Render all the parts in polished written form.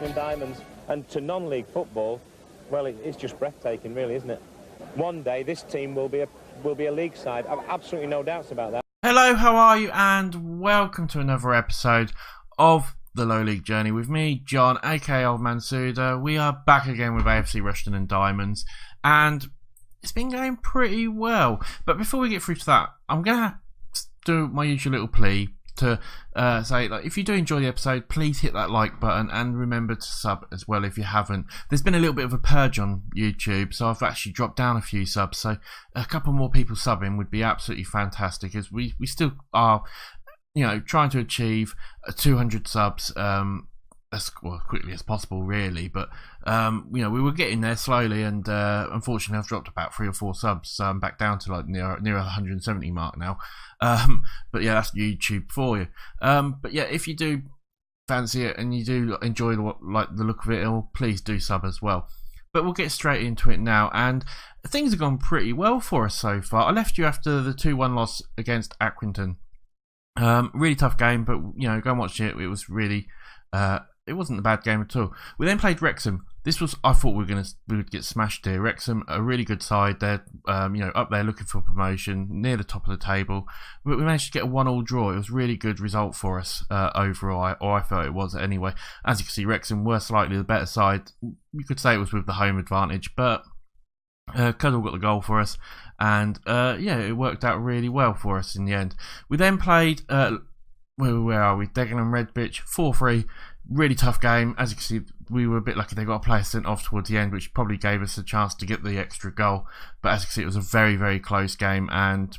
Rushden and Diamonds, and to non-league football, well, it's just breathtaking, really, isn't it? One day this team will be a league side. I've absolutely no doubts about that. Hello, how are you? And welcome to another episode of the Low League Journey with me, John, aka Old Man Sudor. We are back again with AFC Rushden and Diamonds, and it's been going pretty well. But before we get through to that, I'm gonna do my usual little plea to say, like, if you do enjoy the episode, please hit that like button and remember to sub as well if you haven't. There's been a little bit of a purge on YouTube, so I've actually dropped down a few subs, so a couple more people subbing would be absolutely fantastic, as we still are, you know, trying to achieve 200 subs as quickly as possible, really. But you know, we were getting there slowly, and unfortunately I've dropped about 3 or 4 subs, so I'm back down to like near 170 mark now. But yeah, that's YouTube for you. But yeah, if you do fancy it and you do enjoy the look of it, please do sub as well. But we'll get straight into it now, and things have gone pretty well for us so far. I left you after the 2-1 loss against Accrington. Really tough game, but you know, go and watch it. It was really it wasn't a bad game at all. We then played Wrexham. This was, I thought we would get smashed here. Wrexham, a really good side. They're you know, up there looking for promotion, near the top of the table. But we managed to get a 1-1 draw. It was a really good result for us overall, or I felt it was anyway. As you can see, Wrexham were slightly the better side. You could say it was with the home advantage, but Cuddle got the goal for us, and yeah, it worked out really well for us in the end. We then played where are we? Dagenham Redbitch, 4-3. Really tough game. As you can see, we were a bit lucky they got a player sent off towards the end, which probably gave us a chance to get the extra goal. But as you can see, it was a very, very close game, and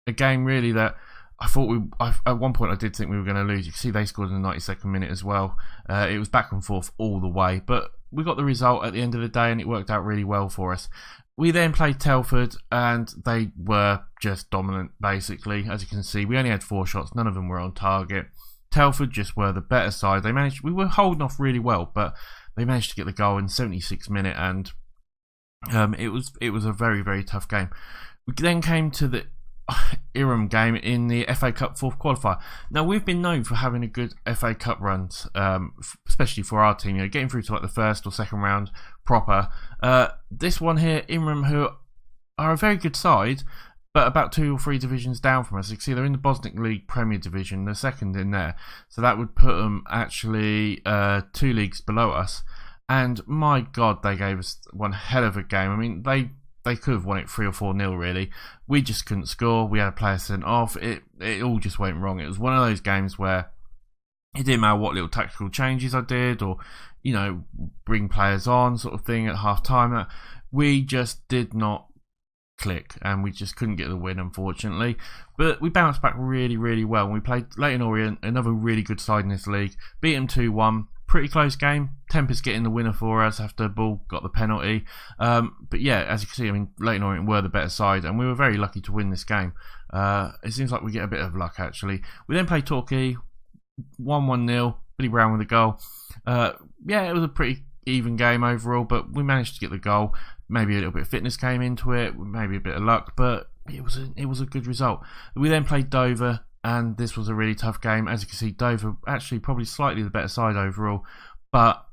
a game really that I thought at one point I did think we were going to lose. You can see they scored in the 92nd minute as well. It was back and forth all the way, but we got the result at the end of the day, and it worked out really well for us. We then played Telford, and they were just dominant, basically. As you can see, we only had 4 shots. None of them were on target. Telford just were the better side. We were holding off really well, but they managed to get the goal in the 76th minute, and it was a very, very tough game. We then came to the Irham game in the FA Cup 4th qualifier. Now, we've been known for having a good FA Cup runs, especially for our team, you know, getting through to like the 1st or 2nd round proper. This one here, Irham, who are a very good side, but about 2 or 3 divisions down from us. You can see they're in the Bosniak League Premier Division, they're 2nd in there, so that would put them actually 2 leagues below us. And my God, they gave us one hell of a game. I mean, they could have won it 3 or 4-0, really. We just couldn't score. We had a player sent off. It all just went wrong. It was one of those games where it didn't matter what little tactical changes I did, or, you know, bring players on sort of thing at half time. We just did not click, and we just couldn't get the win, unfortunately. But we bounced back really, really well. We played Leyton Orient, another really good side in this league. Beat them 2-1. Pretty close game. Tempest getting the winner for us after Bull got the penalty. But yeah, as you can see, I mean, Leyton Orient were the better side, and we were very lucky to win this game. It seems like we get a bit of luck, actually. We then played Torquay, 1-1-0. Billy Brown with a goal. Yeah, it was a pretty even game overall, but we managed to get the goal. Maybe a little bit of fitness came into it, maybe a bit of luck, but it was a good result. We then played Dover, and this was a really tough game. As you can see, Dover actually probably slightly the better side overall, but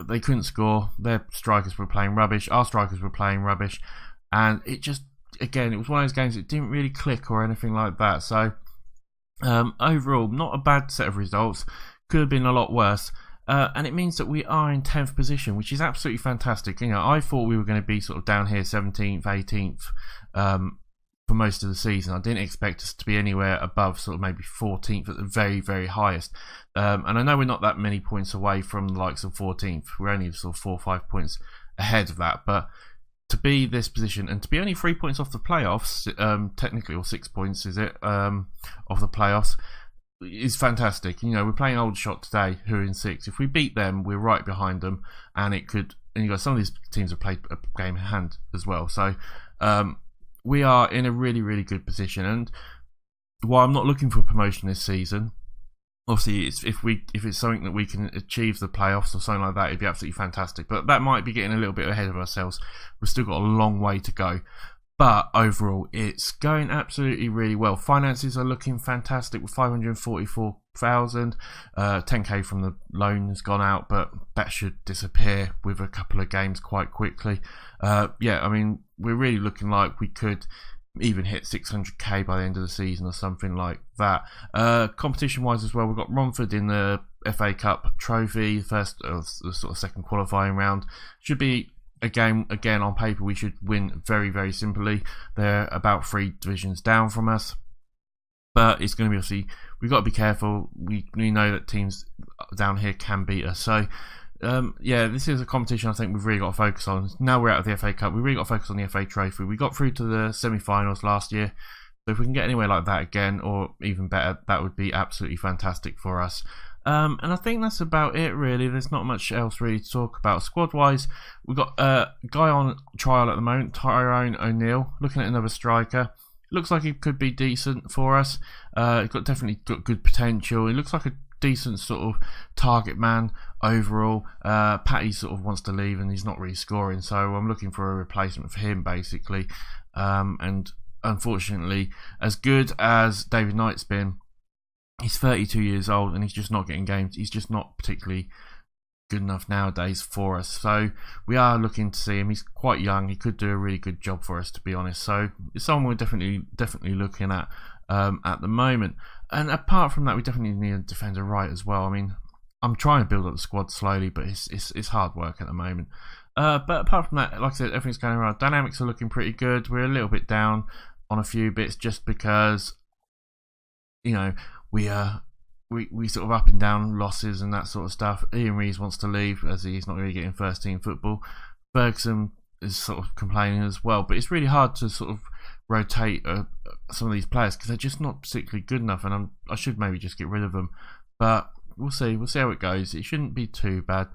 they couldn't score. Their strikers were playing rubbish. Our strikers were playing rubbish, and it just, again, it was one of those games that didn't really click or anything like that. So overall, not a bad set of results. Could have been a lot worse. And it means that we are in 10th position, which is absolutely fantastic. You know, I thought we were going to be sort of down here 17th, 18th for most of the season. I didn't expect us to be anywhere above sort of maybe 14th at the very, very highest. And I know we're not that many points away from the likes of 14th. We're only sort of 4 or 5 points ahead of that. But to be this position, and to be only 3 points off the playoffs, technically, or 6 points, is it, of the playoffs, is fantastic. You know, we're playing Aldershot today, who are in 6th. If we beat them, we're right behind them, and it could. And you got some of these teams have played a game in hand as well. So we are in a really, really good position. And while I'm not looking for promotion this season, obviously, if it's something that we can achieve the playoffs or something like that, it'd be absolutely fantastic. But that might be getting a little bit ahead of ourselves. We've still got a long way to go. But overall, it's going absolutely really well. Finances are looking fantastic with 544 £10,000. 10k from the loan has gone out, but that should disappear with a couple of games quite quickly. Yeah, I mean, we're really looking like we could even hit 600k by the end of the season or something like that. Competition wise as well, we've got Romford in the FA Cup trophy, first of the sort of second qualifying round. Should be a game, again, on paper we should win very, very simply. They're about 3 divisions down from us, but it's going to be, obviously, we've got to be careful. We know that teams down here can beat us, so yeah, this is a competition I think we've really got to focus on. Now we're out of the FA Cup, we've really got to focus on the FA Trophy. We got through to the semi-finals last year, so if we can get anywhere like that again, or even better, that would be absolutely fantastic for us. And I think that's about it, really. There's not much else really to talk about. Squad-wise, we've got a guy on trial at the moment, Tyrone O'Neill, looking at another striker. Looks like he could be decent for us. He's definitely got good potential. He looks like a decent sort of target man overall. Patty sort of wants to leave and he's not really scoring, so I'm looking for a replacement for him, basically. And unfortunately, as good as David Knight's been, he's 32 years old and he's just not getting games. He's just not particularly good enough nowadays for us, so we are looking to see him. He's quite young, he could do a really good job for us, to be honest, so it's someone we're definitely looking at the moment. And apart from that, we definitely need a defender right as well. I mean, I'm trying to build up the squad slowly, but it's hard work at the moment. But apart from that, like I said, everything's going around. Dynamics are looking pretty good. We're a little bit down on a few bits just because, you know, we sort of up and down losses and that sort of stuff. Ian Rees wants to leave as he's not really getting first team football. Ferguson is sort of complaining as well, but it's really hard to sort of rotate some of these players because they're just not particularly good enough, and I should maybe just get rid of them. But we'll see how it goes. It shouldn't be too bad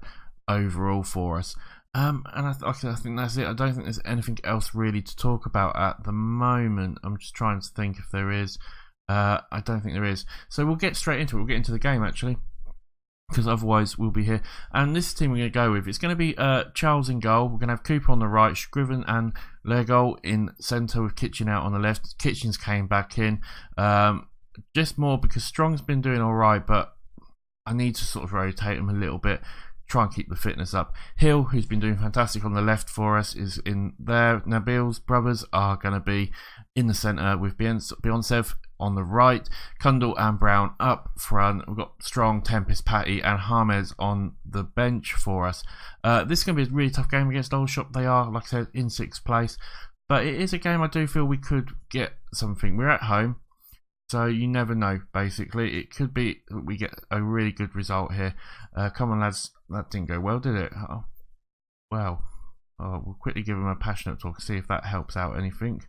overall for us. And I think that's it. I don't think there's anything else really to talk about at the moment. I'm just trying to think if there is. I don't think there is. So we'll get straight into it. We'll get into the game, actually, because otherwise we'll be here. And this team we're going to go with, it's going to be Charles in goal. We're going to have Cooper on the right, Scriven and Lergol in centre with Kitchen out on the left. Kitchens came back in. Just more because Strong's been doing alright, but I need to sort of rotate him a little bit, try and keep the fitness up. Hill, who's been doing fantastic on the left for us, is in there. Nabil's brothers are going to be in the centre with Beyoncev on the right, Kundal and Brown up front. We've got Strong, Tempest, Patty and Harmes on the bench for us. This is going to be a really tough game against Aldershot. They are, like I said, in 6th place, but it is a game I do feel we could get something. We're at home, so you never know, basically. It could be we get a really good result here. Come on, lads. That didn't go well, did it? Oh, well. We'll quickly give them a passionate talk, see if that helps out anything.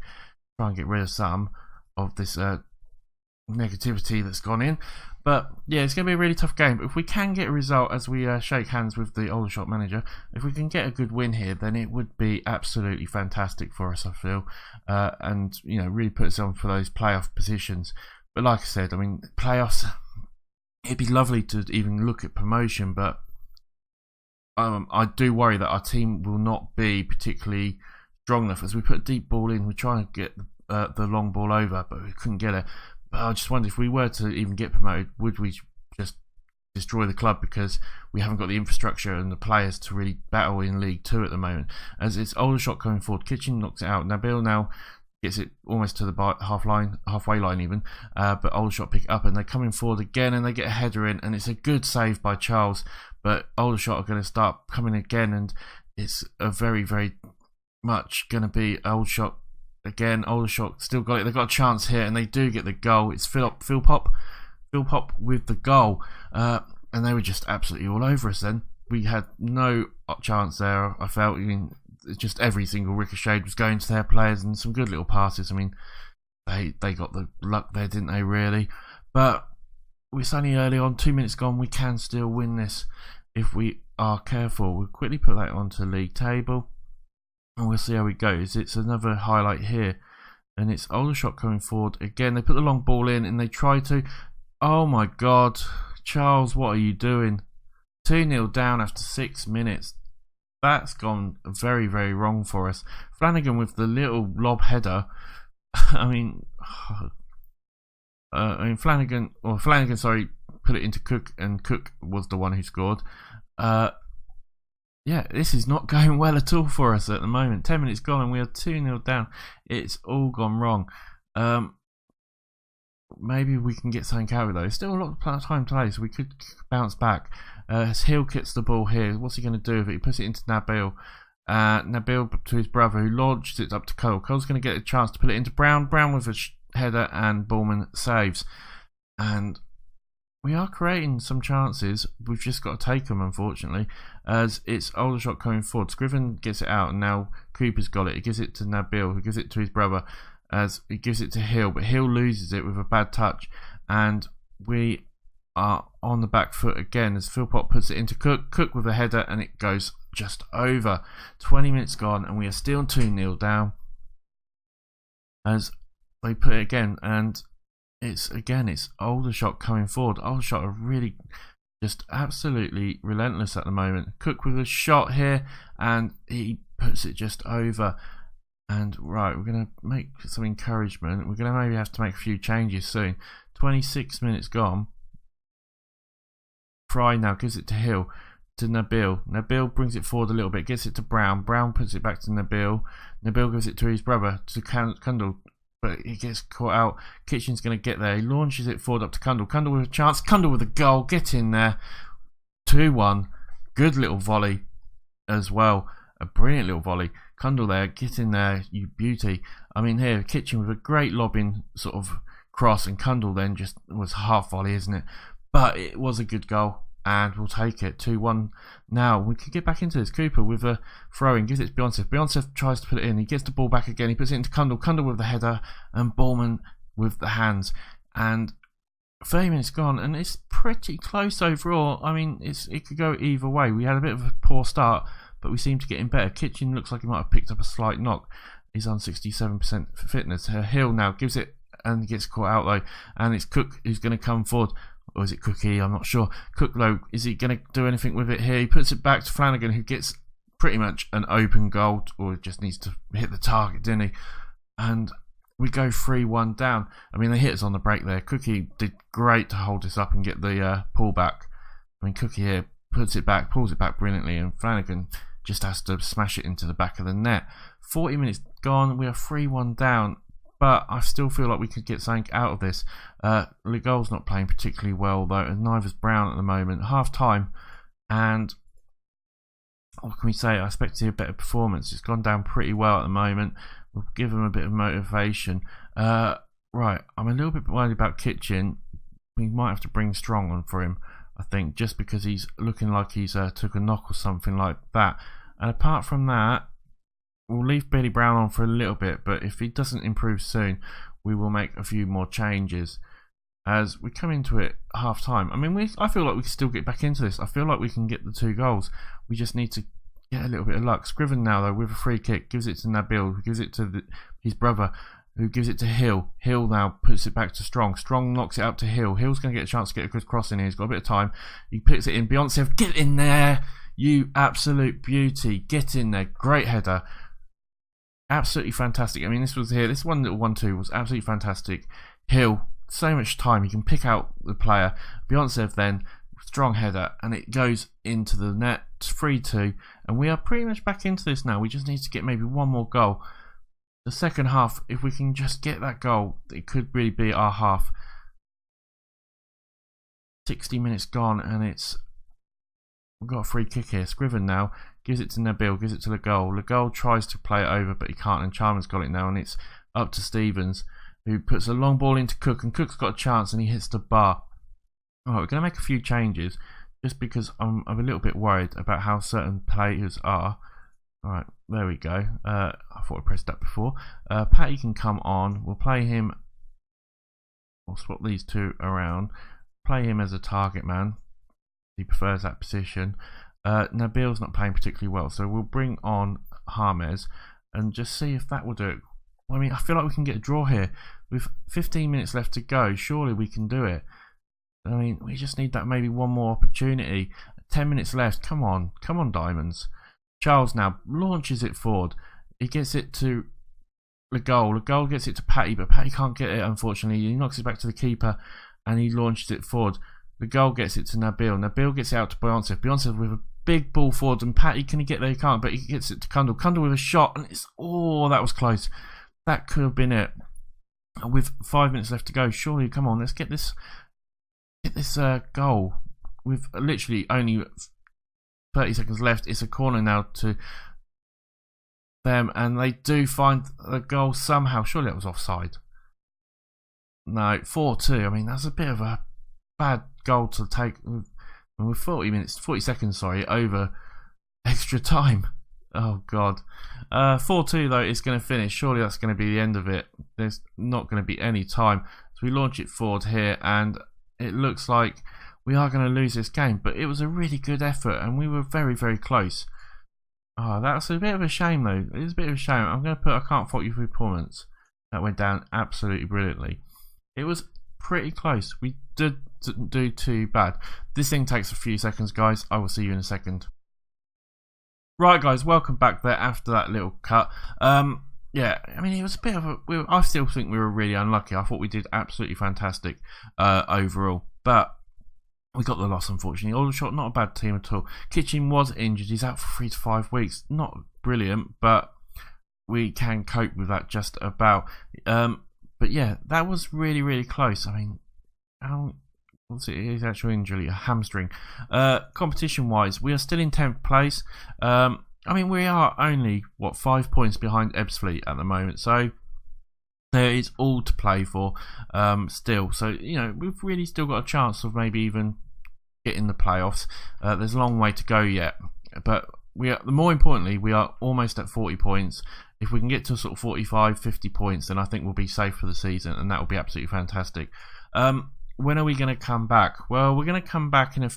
Try and get rid of some of this negativity that's gone in. But yeah, it's going to be a really tough game. But if we can get a result as we shake hands with the Aldershot manager, if we can get a good win here, then it would be absolutely fantastic for us, I feel. And, you know, really put us on for those playoff positions. But like I said, I mean, playoffs, it'd be lovely to even look at promotion, but I do worry that our team will not be particularly strong enough. As we put a deep ball in, we're trying to get the long ball over, but we couldn't get it. But I just wonder if we were to even get promoted, would we just destroy the club because we haven't got the infrastructure and the players to really battle in League 2 at the moment. As it's Aldershot coming forward, Kitchen knocks it out. Nabil now gets it almost to the halfway line even, but Aldershot pick it up and they're coming forward again and they get a header in and it's a good save by Charles. But Aldershot are going to start coming again and it's a very, very much going to be Aldershot again. Aldershot still got it. They've got a chance here and they do get the goal. It's Phil Pop with the goal. And they were just absolutely all over us then. We had no chance there. I felt, I mean, just every single ricochet was going to their players and some good little passes. I mean, they got the luck there, didn't they, really? But we're only early on, 2 minutes gone. We can still win this if we are careful. We'll quickly put that onto league table and we'll see how it goes. It's another highlight here and it's Aldershot coming forward again. They put the long ball in and they try to. Oh my God, Charles, what are you doing? 2-0 down after 6 minutes. That's gone very, very wrong for us. Flanagan with the little lob header. I mean, Flanagan, sorry, put it into Cook, and Cook was the one who scored. Yeah, this is not going well at all for us at the moment. 10 minutes gone and we are 2-0 down. It's all gone wrong. Maybe we can get something out of it though. Still a lot of time to play, so we could bounce back. Hill gets the ball here. What's he going to do with it? He puts it into Nabil. Nabil to his brother, who launches it up to Cole. Cole's going to get a chance to put it into Brown. Brown with a header, and Ballman saves. And we are creating some chances. We've just got to take them, unfortunately, as it's Aldershot coming forward. Scriven gets it out, and now Cooper's got it. He gives it to Nabil, who gives it to his brother, as he gives it to Hill, but Hill loses it with a bad touch, and we are on the back foot again as Philpott puts it into Cook. Cook with a header, and it goes just over. 20 minutes gone, and we are still 2-0 down as they put it again, and it's Aldershot coming forward. Aldershot are really just absolutely relentless at the moment. Cook with a shot here, and he puts it just over. And right, we're going to make some encouragement. We're going to maybe have to make a few changes soon. 26 minutes gone. Fry now gives it to Hill, to Nabil. Nabil brings it forward a little bit, gets it to Brown. Brown puts it back to Nabil. Nabil gives it to his brother, to Kundal, but he gets caught out. Kitchen's going to get there. He launches it forward up to Kundal. Kundal with a chance. Kundal with a goal. Get in there. 2-1. Good little volley as well. A brilliant little volley. Kundal there, get in there, you beauty. I mean, here, Kitchen with a great lobbing sort of cross, and Kundal then just was half volley, isn't it? But it was a good goal, and we'll take it. 2-1 now. We could get back into this. Cooper with a throw-in, gives it to Beyonce. Beyonce tries to put it in. He gets the ball back again. He puts it into Kundal. Kundal with the header, and Ballman with the hands. And 30 minutes gone, and it's pretty close overall. I mean, it could go either way. We had a bit of a poor start, but we seem to get in better. Kitchen looks like he might have picked up a slight knock. He's on 67% fitness. Hill now gives it and gets caught out though, and it's Cook who's going to come forward. Or is it Cookie? I'm not sure. Cook though, is he going to do anything with it here? He puts it back to Flanagan, who gets pretty much an open goal, or just needs to hit the target, didn't he? And we go 3-1 down. I mean, they hit us on the break there. Cookie did great to hold us up and get the pull back. I mean, Cookie here puts it back, pulls it back brilliantly, and Flanagan just has to smash it into the back of the net. 40 minutes gone, we are 3-1 down, but I still feel like we could get something out of this. Legol's not playing particularly well though, and neither's Brown at the moment. Half time, and what can we say? I expect to see a better performance. It's gone down pretty well at the moment. We'll give him a bit of motivation. Right, I'm a little bit worried about Kitchen. We might have to bring Strong on for him, I think, just because he's looking like he's took a knock or something like that. And apart from that, we'll leave Billy Brown on for a little bit, but if he doesn't improve soon, we will make a few more changes as we come into it half time. I mean, I feel like we can still get back into this. I feel like we can get the 2 goals. We just need to get a little bit of luck. Scriven now though with a free kick, gives it to Nabil, who gives it to his brother, who gives it to Hill. Hill now puts it back to Strong. Strong knocks it up to Hill. Hill's going to get a chance to get a good cross in here. He's got a bit of time. He puts it in. Beyonce, get in there, you absolute beauty. Get in there. Great header. Absolutely fantastic. I mean, this one little 1-2 was absolutely fantastic. Hill, so much time. He can pick out the player. Beyonce then, strong header, and it goes into the net. It's 3-2, and we are pretty much back into this now. We just need to get maybe one more goal. The second half, if we can just get that goal, it could really be our half. 60 minutes gone, and we've got a free kick here. Scriven now gives it to Nabil, gives it to Legol. Legol tries to play it over, but he can't, and Chalmers got it now, and it's up to Stevens, who puts a long ball into Cook, and Cook's got a chance, and he hits the bar. Alright, we're going to make a few changes, just because I'm a little bit worried about how certain players are. Alright, there we go. I thought I pressed that before. Patty can come on. We'll play him. We'll swap these two around. Play him as a target man. He prefers that position. Nabil's not playing particularly well, so we'll bring on James and just see if that will do it. I mean, I feel like we can get a draw here. With 15 minutes left to go, surely we can do it. I mean, we just need that maybe one more opportunity. 10 minutes left. Come on, Diamonds. Charles now launches it forward. He gets it to Legol. Legol gets it to Patty, but Patty can't get it, unfortunately. He knocks it back to the keeper, and he launches it forward. The goal gets it to Nabil. Nabil gets it out to Beyonce. Beyonce with a big ball forward, and Patty, can he get there? He can't, but he gets it to Kundal. Kundal with a shot, and it's, oh, that was close. That could have been it. With 5 minutes left to go, surely, come on, let's get this goal. With literally only 30 seconds left, it's a corner now to them, and they do find a goal somehow. Surely that was offside. No, 4-2. I mean, that's a bit of a bad goal to take with 40 seconds, over extra time. Oh god. 4-2 though is going to finish. Surely that's going to be the end of it. There's not going to be any time. So we launch it forward here, and it looks like we are going to lose this game, but it was a really good effort, and we were very, very close. Oh, that's a bit of a shame though. It's a bit of a shame. I'm going to put I can't fault you for your performance. That went down absolutely brilliantly. It was pretty close. We didn't do too bad. This thing takes a few seconds, guys. I will see you in a second. Right, guys, welcome back there after that little cut. Yeah, I mean, it was a bit of a... I still think we were really unlucky. I thought we did absolutely fantastic overall. But we got the loss, unfortunately. Aldershot, not a bad team at all. Kitchen was injured. He's out for 3 to 5 weeks. Not brilliant, but we can cope with that just about. But yeah, that was really, really close. I mean, what's it? His actual injury, a hamstring. Competition-wise, we are still in 10th place. I mean, we are only, 5 points behind Ebbsfleet at the moment. So there is all to play for still. So, you know, we've really still got a chance of maybe even getting the playoffs. There's a long way to go yet. But more importantly, we are almost at 40 points. If we can get to sort of 45, 50 points, then I think we'll be safe for the season, and that will be absolutely fantastic. When are we going to come back? Well, we're going to come back in a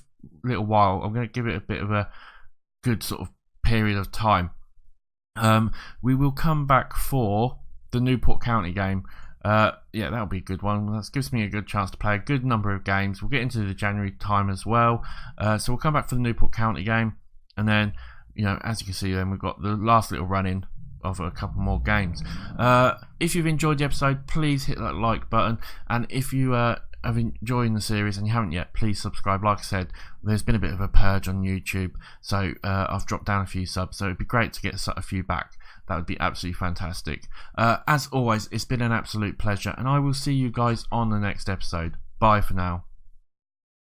little while. I'm going to give it a bit of a good sort of period of time. We will come back for the Newport County game. Yeah, that'll be a good one. That gives me a good chance to play a good number of games. We'll get into the January time as well. So we'll come back for the Newport County game, and then, you know, as you can see, then we've got the last little run-in of a couple more games. If you've enjoyed the episode, please hit that like button, and if you have enjoyed the series and you haven't yet, please subscribe. Like I said, there's been a bit of a purge on YouTube, so I've dropped down a few subs, so it'd be great to get a few back. That would be absolutely fantastic. As always, it's been an absolute pleasure, and I will see you guys on the next episode. Bye for now.